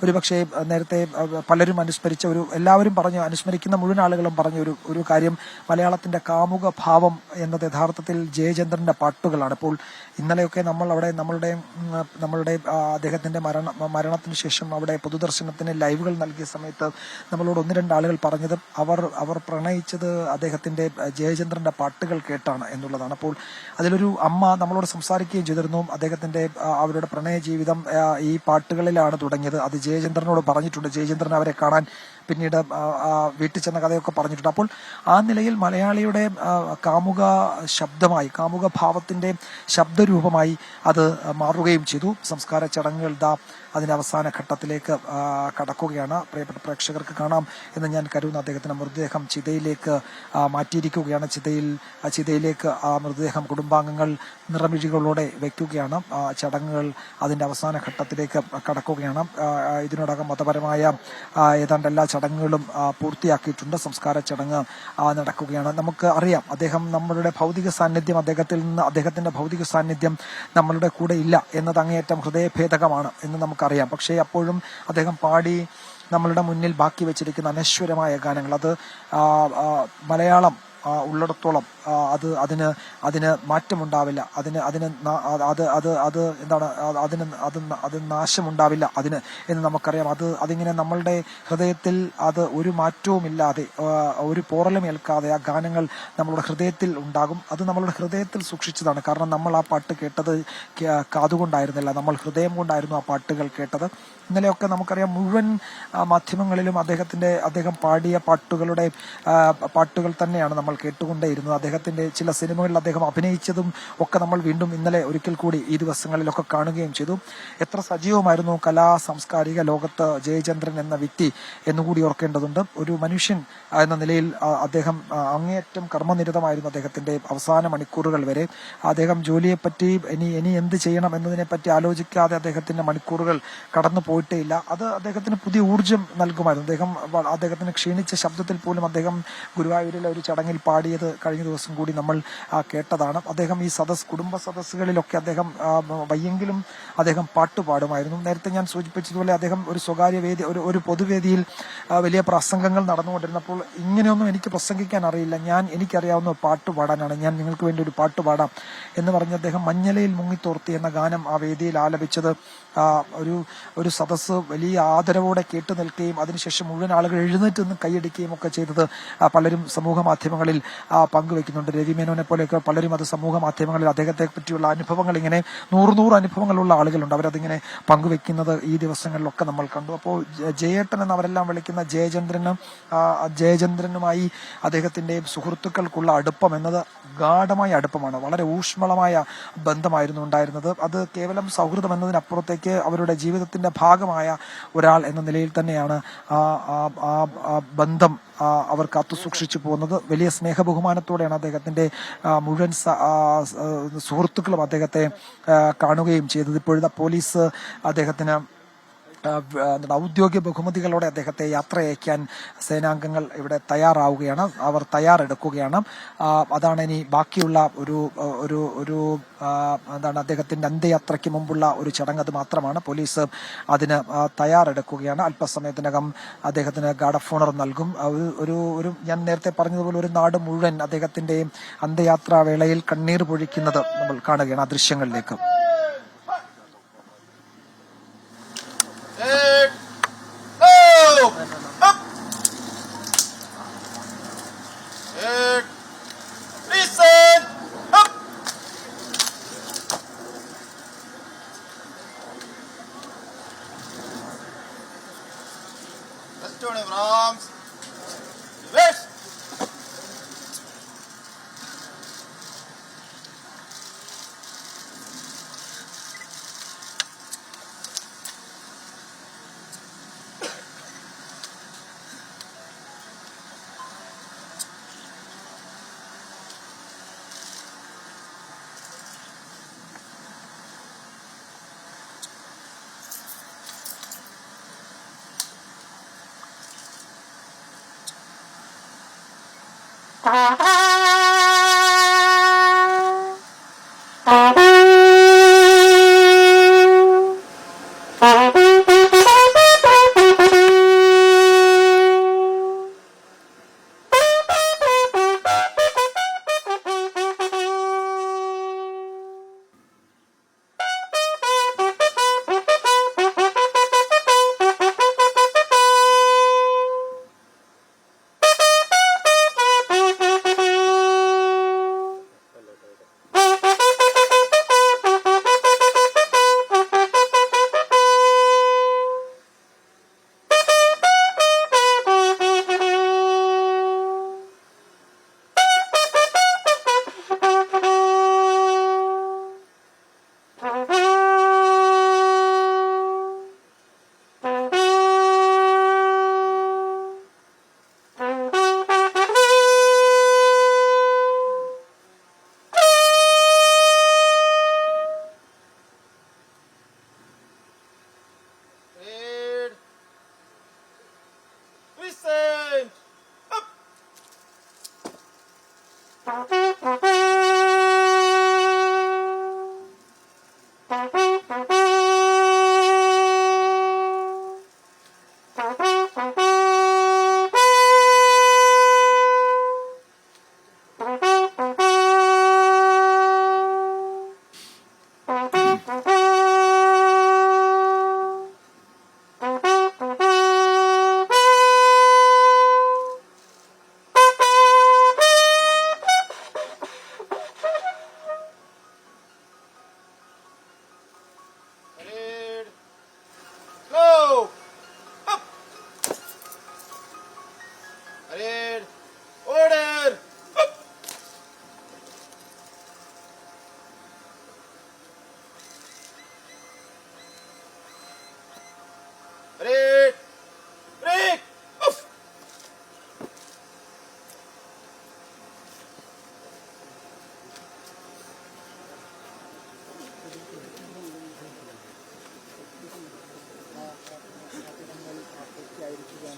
ഒരുപക്ഷെ നേരത്തെ പലരും അനുസ്മരിച്ച എല്ലാവരും പറഞ്ഞു, അനുസ്മരിക്കുന്ന മുഴുവൻ ആളുകളും പറഞ്ഞ ഒരു കാര്യം, മലയാളത്തിന്റെ കാമുക ഭാവം എന്നത് യഥാർത്ഥത്തിൽ ജയചന്ദ്രന്റെ പാട്ടുകളാണ്. ഇപ്പോൾ ഇന്നലെയൊക്കെ നമ്മളുടെ അദ്ദേഹത്തിന്റെ മരണത്തിന് ശേഷം അവിടെ പൊതുദർശനത്തിന് ലൈവുകൾ നൽകിയ സമയത്ത് നമ്മളോട് ഒന്ന് രണ്ട് ആളുകൾ പറഞ്ഞത് അവർ പ്രണയിച്ചത് അദ്ദേഹത്തിന്റെ ജയചന്ദ്രന്റെ പാട്ടുകൾ കേട്ടാണ് എന്നുള്ളതാണ്. അപ്പോൾ അതിലൊരു അമ്മ നമ്മളോട് സംസാരിക്കുകയും ചെയ്തിരുന്നു, അദ്ദേഹത്തിന്റെ അവരുടെ പ്രണയ ജീവിതം ഈ പാട്ടുകളിലാണ് തുടങ്ങിയത്. അത് ജയചന്ദ്രനോട് പറഞ്ഞിട്ടുണ്ട്. ജയചന്ദ്രൻ അവരെ കാണാൻ പിന്നീട് വീട്ടിൽ ചെന്ന കഥയൊക്കെ പറഞ്ഞിട്ടുണ്ട്. അപ്പോൾ ആ നിലയിൽ മലയാളിയുടെ കാമുക ശബ്ദമായി, കാമുക ഭാവത്തിന്റെ ശബ്ദരൂപമായി അത് മാറുകയും ചെയ്തു. സംസ്കാര ചടങ്ങുകൾ അതിന്റെ അവസാന ഘട്ടത്തിലേക്ക് കടക്കുകയാണ്. പ്രിയപ്പെട്ട പ്രേക്ഷകർക്ക് കാണാം എന്ന് ഞാൻ കരുതുന്ന അദ്ദേഹത്തിന്റെ മൃതദേഹം ചിതയിലേക്ക് മാറ്റിയിരിക്കുകയാണ്. ചിതയിലേക്ക് ആ മൃതദേഹം കുടുംബാംഗങ്ങൾ നിറമിഴികളോടെ വയ്ക്കുകയാണ്. ചടങ്ങുകൾ അതിന്റെ അവസാന ഘട്ടത്തിലേക്ക് കടക്കുകയാണ്. ഇതിനോടകം മതപരമായ ഏതാണ്ട് എല്ലാ ചടങ്ങുകളും പൂർത്തിയാക്കിയിട്ടുണ്ട്. സംസ്കാര ചടങ്ങ് നടക്കുകയാണ്. നമുക്ക് അറിയാം, നമ്മളുടെ ഭൗതിക സാന്നിധ്യം അദ്ദേഹത്തിന്റെ ഭൗതിക സാന്നിധ്യം നമ്മളുടെ കൂടെ ഇല്ല എന്നത് അങ്ങേയറ്റം ഹൃദയഭേദകമാണ് എന്ന് നമുക്കറിയാം. പക്ഷേ അപ്പോഴും അദ്ദേഹം പാടി നമ്മളുടെ മുന്നിൽ ബാക്കി വെച്ചിരിക്കുന്ന അനശ്വരമായ ഗാനങ്ങൾ, അത് മലയാളം ഉള്ളിടത്തോളം അതിന് മാറ്റമുണ്ടാവില്ല, അത് നാശമുണ്ടാവില്ല എന്ന് നമുക്കറിയാം. അതിങ്ങനെ നമ്മളുടെ ഹൃദയത്തിൽ അത് ഒരു മാറ്റവുമില്ലാതെ, ഒരു പോറലും ഏൽക്കാതെ ആ ഗാനങ്ങൾ നമ്മളുടെ ഹൃദയത്തിൽ ഉണ്ടാകും. അത് നമ്മളുടെ ഹൃദയത്തിൽ സൂക്ഷിച്ചതാണ്. കാരണം നമ്മൾ ആ പാട്ട് കേട്ടത് കാതുകൊണ്ടായിരുന്നില്ല, നമ്മൾ ഹൃദയം കൊണ്ടായിരുന്നു ആ പാട്ടുകൾ കേട്ടത്. ഇന്നലെയൊക്കെ നമുക്കറിയാം, മുഴുവൻ മാധ്യമങ്ങളിലും അദ്ദേഹം പാടിയ പാട്ടുകൾ തന്നെയാണ് നമ്മൾ കേട്ടുകൊണ്ടേയിരുന്നത്. അദ്ദേഹത്തിന്റെ ചില സിനിമകളിൽ അദ്ദേഹം അഭിനയിച്ചതും ഒക്കെ നമ്മൾ വീണ്ടും ഇന്നലെ ഒരിക്കൽ കൂടി ഈ ദിവസങ്ങളിലൊക്കെ കാണുകയും ചെയ്തു. എത്ര സജീവമായിരുന്നു കലാ സാംസ്കാരിക ലോകത്ത് ജയചന്ദ്രൻ എന്ന വ്യക്തി എന്നുകൂടി ഓർക്കേണ്ടതുണ്ട്. ഒരു മനുഷ്യൻ എന്ന നിലയിൽ അദ്ദേഹം അങ്ങേയറ്റം കർമ്മനിരതമായിരുന്നു. അദ്ദേഹത്തിന്റെ അവസാന മണിക്കൂറുകൾ വരെ അദ്ദേഹം ജോലിയെപ്പറ്റി ഇനി എന്ത് ചെയ്യണം എന്നതിനെപ്പറ്റി ആലോചിക്കാതെ അദ്ദേഹത്തിന്റെ മണിക്കൂറുകൾ കടന്നു പോയിട്ടേ ഇല്ല. അത് അദ്ദേഹത്തിന് പുതിയ ഊർജ്ജം നൽകുമായിരുന്നു. അദ്ദേഹത്തിന് ക്ഷീണിച്ച ശബ്ദത്തിൽ പോലും അദ്ദേഹം ഗുരുവായൂരിലെ ഒരു ചടങ്ങിൽ പാടിയത് കഴിഞ്ഞ ദിവസം കൂടി നമ്മൾ കേട്ടതാണ്. അദ്ദേഹം ഈ കുടുംബ സദസ്സുകളിലൊക്കെ വയ്യെങ്കിലും അദ്ദേഹം പാട്ട് പാടുമായിരുന്നു. നേരത്തെ ഞാൻ സൂചിപ്പിച്ചതുപോലെ അദ്ദേഹം ഒരു സ്വകാര്യ വേദി, ഒരു പൊതുവേദിയിൽ വലിയ പ്രസംഗങ്ങൾ നടന്നുകൊണ്ടിരുന്നപ്പോൾ, ഇങ്ങനെയൊന്നും എനിക്ക് പ്രസംഗിക്കാൻ അറിയില്ല, എനിക്കറിയാവുന്ന പാട്ട് പാടാനാണ്, ഞാൻ നിങ്ങൾക്ക് വേണ്ടി ഒരു പാട്ട് പാടാം എന്ന് പറഞ്ഞ് അദ്ദേഹം മഞ്ഞലയിൽ മുങ്ങിത്തോർത്തി എന്ന ഗാനം ആ വേദിയിൽ ആലപിച്ചത് ഒരു സദസ്സ് വലിയ ആദരവോടെ കേട്ടു നിൽക്കുകയും അതിനുശേഷം മുഴുവൻ ആളുകൾ എഴുന്നേറ്റ് നിന്ന് കൈയടിക്കുകയും ഒക്കെ ചെയ്തത് പലരും സമൂഹ മാധ്യമങ്ങളിൽ പങ്കുവെക്കുന്നുണ്ട്. രവി മേനോനെ പോലെയൊക്കെ പലരും അത് സമൂഹ മാധ്യമങ്ങളിൽ അദ്ദേഹത്തെ പറ്റിയുള്ള അനുഭവങ്ങൾ, ഇങ്ങനെ നൂറ് അനുഭവങ്ങളുള്ള ആളുകളുണ്ട്, അവരതിങ്ങനെ പങ്കുവെക്കുന്നത് ഈ ദിവസങ്ങളിലൊക്കെ നമ്മൾ കണ്ടു. അപ്പോൾ ജയേട്ടൻ എന്ന് അവരെല്ലാം വിളിക്കുന്ന ജയചന്ദ്രനുമായി അദ്ദേഹത്തിന്റെ സുഹൃത്തുക്കൾക്കുള്ള അടുപ്പം എന്നത് ഗാഢമായ അടുപ്പമാണ്. വളരെ ഊഷ്മളമായ ബന്ധമായിരുന്നു ഉണ്ടായിരുന്നത്. അത് കേവലം സൗഹൃദം എന്നതിനപ്പുറത്തേക്ക് അവരുടെ ജീവിതത്തിന്റെ ഭാഗമായ ഒരാൾ എന്ന നിലയിൽ തന്നെയാണ് ആ ബന്ധം അവർ കാത്തുസൂക്ഷിച്ചു പോകുന്നത്. വലിയ സ്നേഹബഹുമാനത്തോടെയാണ് അദ്ദേഹത്തിന്റെ മുഴുവൻ സുഹൃത്തുക്കളും അദ്ദേഹത്തെ കാണുകയും ചെയ്തത്. ഇപ്പോഴത്തെ പോലീസ് അദ്ദേഹത്തിന് ഔദ്യോഗിക ബഹുമതികളോടെ അദ്ദേഹത്തെ യാത്രയയക്കാൻ സേനാംഗങ്ങൾ ഇവിടെ തയ്യാറാവുകയാണ്, അവർ തയ്യാറെടുക്കുകയാണ്. അതാണ് ഇനി ബാക്കിയുള്ള ഒരു അദ്ദേഹത്തിന്റെ അന്ത്യയാത്രയ്ക്ക് മുമ്പുള്ള ഒരു ചടങ്ങ്. അത് മാത്രമാണ്. പോലീസ് അതിന് തയ്യാറെടുക്കുകയാണ്. അല്പസമയത്തിനകം അദ്ദേഹത്തിന് ഗാർഡ് ഓഫ് ഓണർ നൽകും. ഞാൻ നേരത്തെ പറഞ്ഞതുപോലെ ഒരു നാട് മുഴുവൻ അദ്ദേഹത്തിന്റെ അന്ത്യയാത്രാ വേളയിൽ കണ്ണീർ പൊഴിക്കുന്നത് നമ്മൾ കാണുകയാണ് ആ ദൃശ്യങ്ങളിലേക്ക്.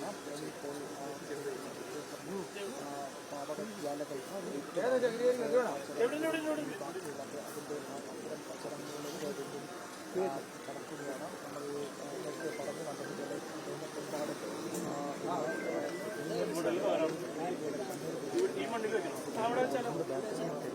കാണാം. ഇപ്പോൾ പാവകജ്വാലകൾ കടക്കുകയാണ്. നമ്മൾ നേരത്തെ പറഞ്ഞു കണ്ടതുപോലെ ഒരുപാട്